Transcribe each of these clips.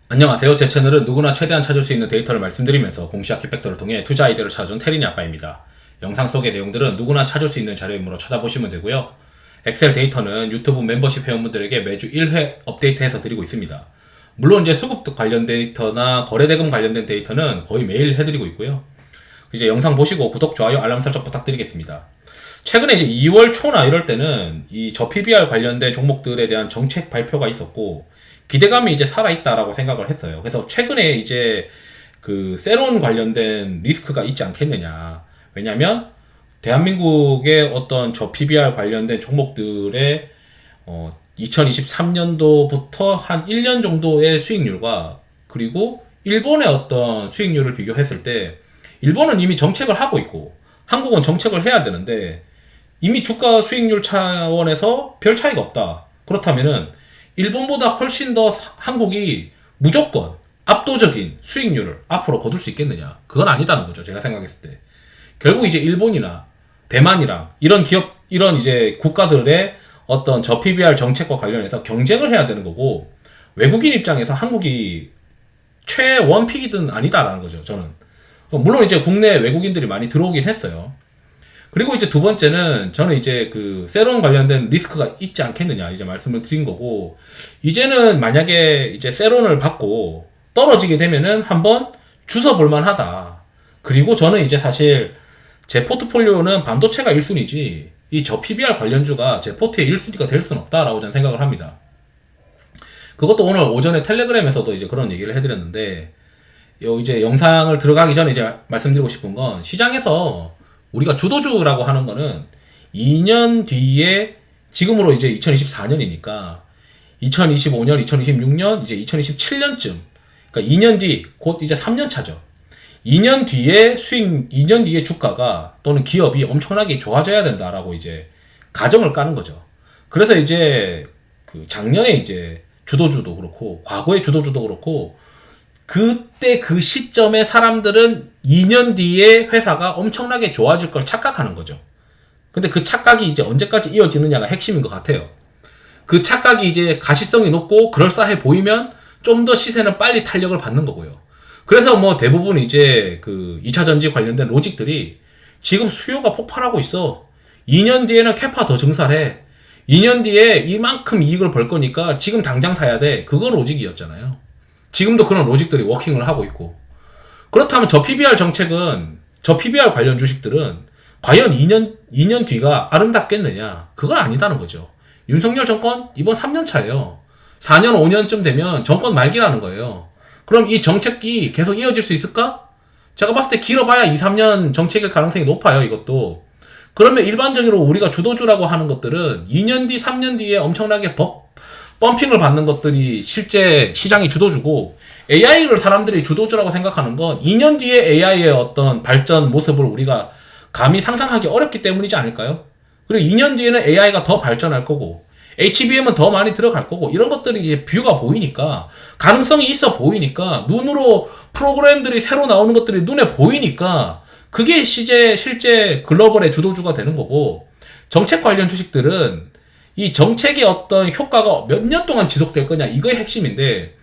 안녕하세요. 제 채널은 누구나 최대한 찾을 수 있는 데이터를 말씀드리면서 공시학 키팩터를 통해 투자 아이디어를 찾아준 테린이 아빠입니다. 영상 속의 내용들은 누구나 찾을 수 있는 자료이므로 찾아보시면 되고요. 엑셀 데이터는 유튜브 멤버십 회원분들에게 매주 1회 업데이트해서 드리고 있습니다. 물론 이제 수급 관련 데이터나 거래대금 관련된 데이터는 거의 매일 해드리고 있고요. 이제 영상 보시고 구독, 좋아요, 알람 설정 부탁드리겠습니다. 최근에 이제 2월 초나 이럴 때는 이 PBR 관련된 종목들에 대한 정책 발표가 있었고 기대감이 이제 살아있다라고 생각을 했어요. 그래서 최근에 이제 그 세론 관련된 리스크가 있지 않겠느냐. 왜냐면 대한민국의 어떤 PBR 관련된 종목들의 2023년도부터 한 1년 정도의 수익률과 그리고 일본의 어떤 수익률을 비교했을 때 일본은 이미 정책을 하고 있고 한국은 정책을 해야 되는데 이미 주가 수익률 차원에서 별 차이가 없다. 그렇다면은 일본보다 훨씬 더 한국이 무조건 압도적인 수익률을 앞으로 거둘 수 있겠느냐? 그건 아니다는 거죠. 제가 생각했을 때. 결국 이제 일본이나 대만이랑 이런 기업, 이런 이제 국가들의 어떤 PBR 정책과 관련해서 경쟁을 해야 되는 거고, 외국인 입장에서 한국이 최원픽이든 아니다라는 거죠. 저는. 물론 이제 국내 외국인들이 많이 들어오긴 했어요. 그리고 이제 두 번째는 저는 이제 그 세론 관련된 리스크가 있지 않겠느냐 이제 말씀을 드린 거고, 이제는 만약에 이제 세론을 받고 떨어지게 되면은 한번 주워 볼만 하다. 그리고 저는 이제 사실 제 포트폴리오는 반도체가 1순위지 이 PBR 관련주가 제 포트의 1순위가 될 수는 없다라고 저는 생각을 합니다. 그것도 오늘 오전에 텔레그램에서도 이제 그런 얘기를 해드렸는데, 이제 영상을 들어가기 전에 이제 말씀드리고 싶은 건, 시장에서 우리가 주도주라고 하는 거는 2년 뒤에, 지금으로 이제 2024년이니까 2025년, 2026년, 이제 2027년쯤, 그러니까 2년 뒤, 곧 이제 3년 차죠. 2년 뒤에 2년 뒤에 주가가 또는 기업이 엄청나게 좋아져야 된다라고 이제 가정을 까는 거죠. 그래서 이제 그 작년에 이제 주도주도 그렇고, 과거의 주도주도 그렇고, 그때 그 시점에 사람들은 2년 뒤에 회사가 엄청나게 좋아질 걸 착각하는 거죠. 근데 그 착각이 이제 언제까지 이어지느냐가 핵심인 것 같아요. 그 착각이 이제 가시성이 높고 그럴싸해 보이면 좀 더 시세는 빨리 탄력을 받는 거고요. 그래서 뭐 대부분 이제 그 2차 전지 관련된 로직들이 지금 수요가 폭발하고 있어. 2년 뒤에는 캐파 더 증설해. 2년 뒤에 이만큼 이익을 벌 거니까 지금 당장 사야 돼. 그거 로직이었잖아요. 지금도 그런 로직들이 워킹을 하고 있고. 그렇다면 PBR 정책은, PBR 관련 주식들은 과연 2년 뒤가 아름답겠느냐? 그건 아니다는 거죠. 윤석열 정권 이번 3년 차예요. 4년, 5년쯤 되면 정권 말기라는 거예요. 그럼 이 정책이 계속 이어질 수 있을까? 제가 봤을 때 길어봐야 2, 3년 정책일 가능성이 높아요, 이것도. 그러면 일반적으로 우리가 주도주라고 하는 것들은 2년 뒤, 3년 뒤에 엄청나게 펌핑을 받는 것들이 실제 시장이 주도주고, AI를 사람들이 주도주라고 생각하는 건 2년 뒤에 AI의 어떤 발전 모습을 우리가 감히 상상하기 어렵기 때문이지 않을까요? 그리고 2년 뒤에는 AI가 더 발전할 거고, HBM은 더 많이 들어갈 거고, 이런 것들이 이제 뷰가 보이니까, 가능성이 있어 보이니까, 눈으로 프로그램들이 새로 나오는 것들이 눈에 보이니까, 그게 실제 글로벌의 주도주가 되는 거고, 정책 관련 주식들은 이 정책의 어떤 효과가 몇 년 동안 지속될 거냐, 이거의 핵심인데,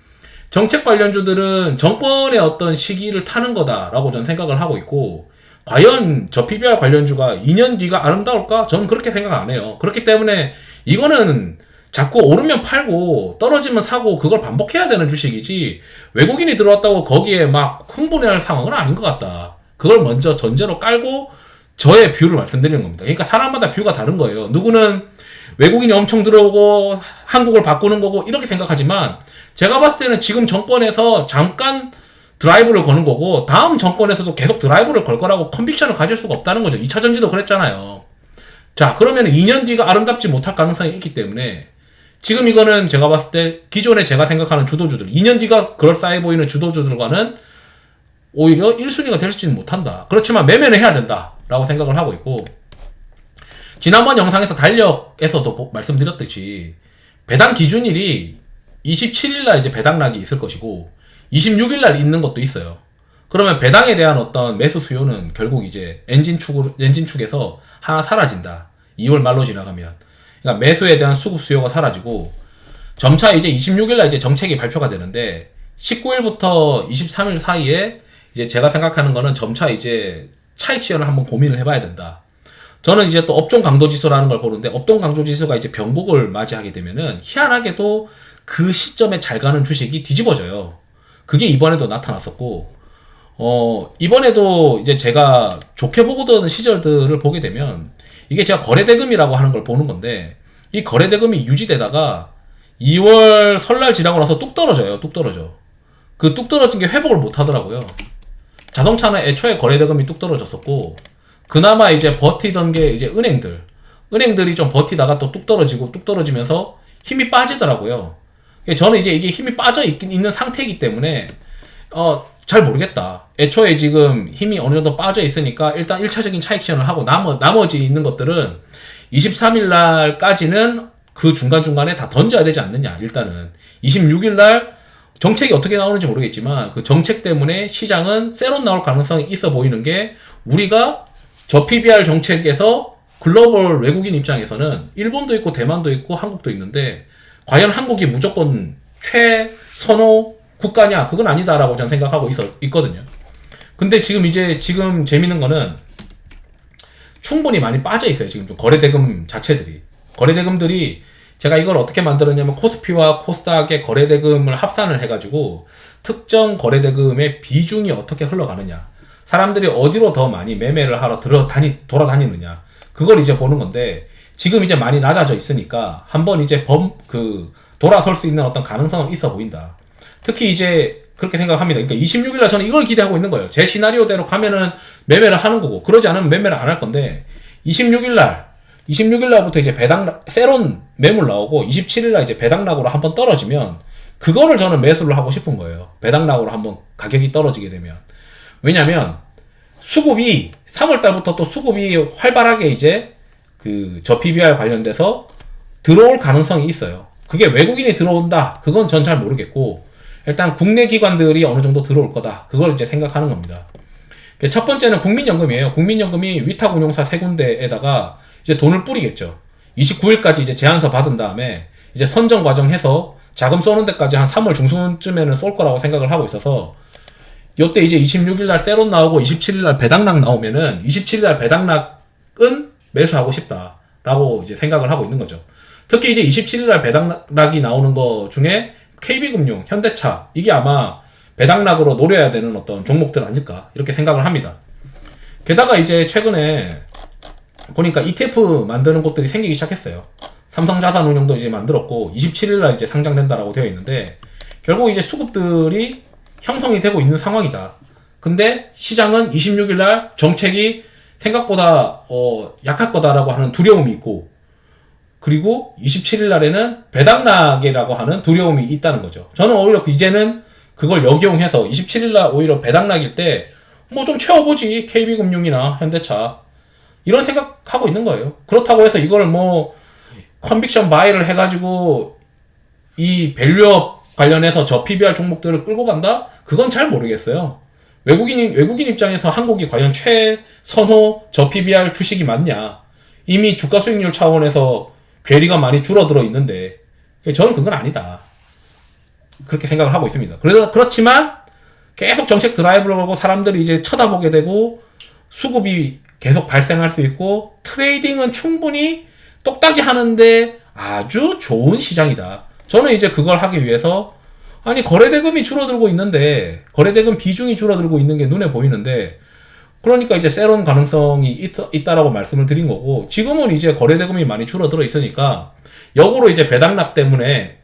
정책 관련주들은 정권의 어떤 시기를 타는 거다라고 저는 생각을 하고 있고, 과연 PBR 관련주가 2년 뒤가 아름다울까? 저는 그렇게 생각 안 해요. 그렇기 때문에 이거는 자꾸 오르면 팔고 떨어지면 사고 그걸 반복해야 되는 주식이지, 외국인이 들어왔다고 거기에 막 흥분해야 할 상황은 아닌 것 같다. 그걸 먼저 전제로 깔고 저의 뷰를 말씀드리는 겁니다. 그러니까 사람마다 뷰가 다른 거예요. 누구는 외국인이 엄청 들어오고 한국을 바꾸는 거고 이렇게 생각하지만, 제가 봤을 때는 지금 정권에서 잠깐 드라이브를 거는 거고, 다음 정권에서도 계속 드라이브를 걸 거라고 컨빅션을 가질 수가 없다는 거죠. 2차 전지도 그랬잖아요. 자, 그러면 2년 뒤가 아름답지 못할 가능성이 있기 때문에, 지금 이거는 제가 봤을 때 기존에 제가 생각하는 주도주들, 2년 뒤가 그럴싸해 보이는 주도주들과는 오히려 1순위가 될지는 못한다. 그렇지만 매매는 해야 된다라고 생각을 하고 있고, 지난번 영상에서 달력에서도 말씀드렸듯이 배당 기준일이 27일날 이제 배당락이 있을 것이고 26일날 있는 것도 있어요. 그러면 배당에 대한 어떤 매수 수요는 결국 이제 엔진 축에서 하나 사라진다. 2월 말로 지나가면. 그러니까 매수에 대한 수급 수요가 사라지고, 점차 이제 26일날 이제 정책이 발표가 되는데, 19일부터 23일 사이에 이제 제가 생각하는 거는 점차 이제 차익 실현을 한번 고민을 해봐야 된다. 저는 이제 또 업종 강도 지수라는 걸 보는데, 업종 강도 지수가 이제 변곡을 맞이하게 되면은 희한하게도 그 시점에 잘 가는 주식이 뒤집어져요. 그게 이번에도 나타났었고, 이번에도 이제 제가 좋게 보던 시절들을 보게 되면, 이게 제가 거래대금이라고 하는 걸 보는 건데, 이 거래대금이 유지되다가 2월 설날 지나고 나서 뚝 떨어져요. 뚝 떨어져. 그 뚝 떨어진 게 회복을 못 하더라고요. 자동차는 애초에 거래대금이 뚝 떨어졌었고, 그나마 이제 버티던 게 이제 은행들이 좀 버티다가 또 뚝 떨어지고 뚝 떨어지면서 힘이 빠지더라고요. 저는 이제 이게 힘이 빠져 있는 상태이기 때문에 잘 모르겠다. 애초에 지금 힘이 어느 정도 빠져 있으니까 일단 1차적인 차익 실현을 하고 나머지 있는 것들은 23일 날까지는 그 중간중간에 다 던져야 되지 않느냐. 일단은 26일 날 정책이 어떻게 나오는지 모르겠지만 그 정책 때문에 시장은 세론 나올 가능성이 있어 보이는 게, 우리가 저 PBR 정책에서 글로벌 외국인 입장에서는 일본도 있고 대만도 있고 한국도 있는데, 과연 한국이 무조건 최선호 국가냐? 그건 아니다라고 저는 생각하고 있거든요. 근데 지금 재밌는 거는 충분히 많이 빠져 있어요. 지금 좀 거래대금 자체들이. 거래대금들이 제가 이걸 어떻게 만들었냐면, 코스피와 코스닥의 거래대금을 합산을 해가지고 특정 거래대금의 비중이 어떻게 흘러가느냐, 사람들이 어디로 더 많이 매매를 하러 돌아다니느냐, 그걸 이제 보는 건데, 지금 이제 많이 낮아져 있으니까 한번 이제 돌아설 수 있는 어떤 가능성은 있어 보인다. 특히 이제 그렇게 생각합니다. 그러니까 26일날 저는 이걸 기대하고 있는 거예요. 제 시나리오대로 가면은 매매를 하는 거고, 그러지 않으면 매매를 안 할 건데, 26일날부터 이제 세론 매물 나오고 27일날 이제 배당락으로 한번 떨어지면 그거를 저는 매수를 하고 싶은 거예요. 배당락으로 한번 가격이 떨어지게 되면. 왜냐면 수급이 3월달부터 또 수급이 활발하게 이제 저 PBR 관련돼서 들어올 가능성이 있어요. 그게 외국인이 들어온다, 그건 전 잘 모르겠고, 일단 국내 기관들이 어느 정도 들어올 거다, 그걸 이제 생각하는 겁니다. 첫 번째는 국민연금이에요. 국민연금이 위탁운용사 3군데에다가 이제 돈을 뿌리겠죠. 29일까지 이제 제안서 받은 다음에 이제 선정 과정해서 자금 쏘는 데까지 한 3월 중순쯤에는 쏠 거라고 생각을 하고 있어서, 요때 이제 26일날 세론 나오고 27일날 배당락 나오면은 27일날 배당락은 매수하고 싶다라고 이제 생각을 하고 있는 거죠. 특히 이제 27일날 배당락이 나오는 거 중에 KB금융, 현대차, 이게 아마 배당락으로 노려야 되는 어떤 종목들 아닐까, 이렇게 생각을 합니다. 게다가 이제 최근에 보니까 ETF 만드는 곳들이 생기기 시작했어요. 삼성자산운용도 이제 만들었고 27일날 이제 상장된다라고 되어 있는데, 결국 이제 수급들이 형성이 되고 있는 상황이다. 근데 시장은 26일날 정책이 생각보다 약할 거다라고 하는 두려움이 있고, 그리고 27일날에는 배당락이라고 하는 두려움이 있다는 거죠. 저는 오히려 이제는 그걸 역이용해서 27일날 오히려 배당락일 때 뭐 좀 채워보지, KB금융이나 현대차, 이런 생각하고 있는 거예요. 그렇다고 해서 이걸 뭐 컨빅션 바이를 해가지고 이 밸류업 관련해서 저 PBR 종목들을 끌고 간다? 그건 잘 모르겠어요. 외국인 입장에서 한국이 과연 최선호 저 PBR 주식이 맞냐? 이미 주가 수익률 차원에서 괴리가 많이 줄어들어 있는데, 저는 그건 아니다, 그렇게 생각을 하고 있습니다. 그렇지만 계속 정책 드라이브를 걸고 사람들이 이제 쳐다보게 되고 수급이 계속 발생할 수 있고, 트레이딩은 충분히 똑딱이 하는데 아주 좋은 시장이다. 저는 이제 그걸 하기 위해서, 아니 거래대금이 줄어들고 있는데, 거래대금 비중이 줄어들고 있는 게 눈에 보이는데, 그러니까 이제 세론 가능성이 있다라고 말씀을 드린 거고, 지금은 이제 거래대금이 많이 줄어들어 있으니까 역으로 이제 배당락 때문에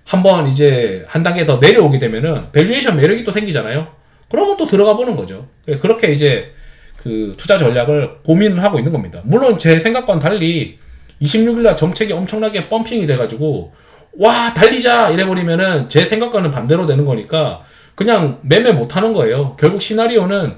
한번 이제 한 단계 더 내려오게 되면은 밸류에이션 매력이 또 생기잖아요. 그러면 또 들어가 보는 거죠. 그렇게 이제 그 투자 전략을 고민을 하고 있는 겁니다. 물론 제 생각과는 달리 26일날 정책이 엄청나게 펌핑이 돼가지고 와 달리자 이래버리면은 제 생각과는 반대로 되는 거니까 그냥 매매 못하는 거예요. 결국 시나리오는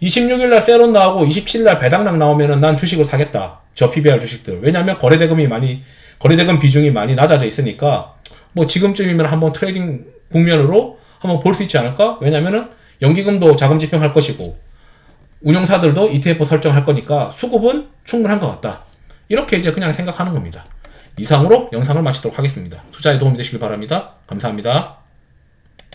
26일날 세론 나오고 27일날 배당락 나오면은 난 주식을 사겠다, 저 PBR 주식들. 왜냐면 거래대금 비중이 많이 낮아져 있으니까 뭐 지금쯤이면 한번 트레이딩 국면으로 한번 볼 수 있지 않을까? 왜냐면은 연기금도 자금 집행할 것이고 운용사들도 ETF 설정할 거니까 수급은 충분한 것 같다. 이렇게 이제 그냥 생각하는 겁니다. 이상으로 영상을 마치도록 하겠습니다. 투자에 도움이 되시길 바랍니다. 감사합니다.